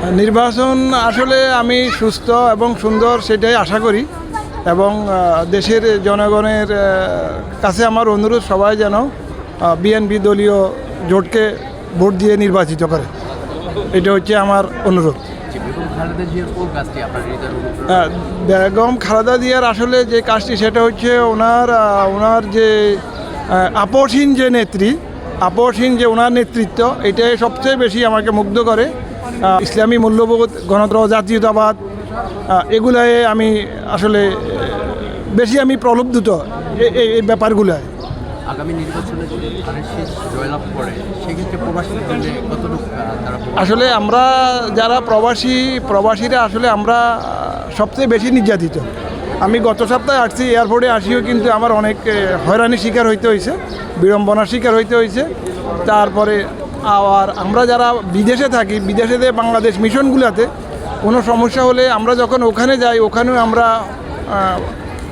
নির্বাচন আসলে আমি সুস্থ এবং সুন্দর সেটাই আশা করি এবং দেশের জনগণের কাছে আমার অনুরোধ সবাই যেন বিএনপি দলীয় জোটকে ভোট দিয়ে নির্বাচিত করে, এটা হচ্ছে আমার অনুরোধ। বেগম খালেদা জিয়ার আসলে যে কাজটি সেটা হচ্ছে ওনার যে আপসহীন যে নেত্রী, আপসহীন যে ওনার নেতৃত্ব, এটাই সবচেয়ে বেশি আমাকে মুগ্ধ করে। ইসলামী মূল্যবোধ, গণতন্ত্র, জাতীয়তাবাদ, এগুলায় আমি আসলে বেশি প্রলুব্ধ এই ব্যাপারগুলোয়। আগামী নির্বাচনে যদি জয়লাভ করে সেক্ষেত্রে প্রবাসীদের জন্য কতটুকু আসলে আমরা যারা প্রবাসীরা আসলে আমরা সবচেয়ে বেশি নির্যাতিত। আমি গত সপ্তাহে আসছি, এয়ারপোর্টে আসিও কিন্তু আমার অনেক হয়রানির শিকার হইতে হয়েছে, বিড়ম্বনার শিকার হইতে হয়েছে। তারপরে আর আমরা যারা বিদেশে থাকি, বিদেশে বাংলাদেশ মিশনগুলোতে কোনো সমস্যা হলে আমরা যখন ওখানে যাই, ওখানেও আমরা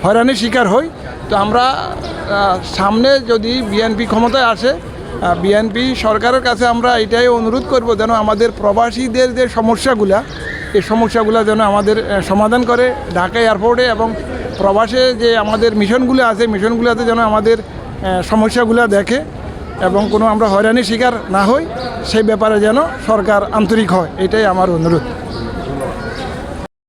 হয়রানির শিকার হই। তো আমরা সামনে যদি বিএনপি ক্ষমতায় আসে, বিএনপি সরকারের কাছে আমরা এটাই অনুরোধ করব যেন আমাদের প্রবাসীদের যে সমস্যাগুলা, এই সমস্যাগুলো যেন আমাদের সমাধান করে ঢাকা এয়ারপোর্টে, এবং প্রবাসে যে আমাদের মিশনগুলো আছে, মিশনগুলোতে যেন আমাদের সমস্যাগুলো দেখে এবং কোনো আমরা হয়রানির শিকার না হই, সেই ব্যাপারে যেন সরকার আন্তরিক হয়, এটাই আমার অনুরোধ।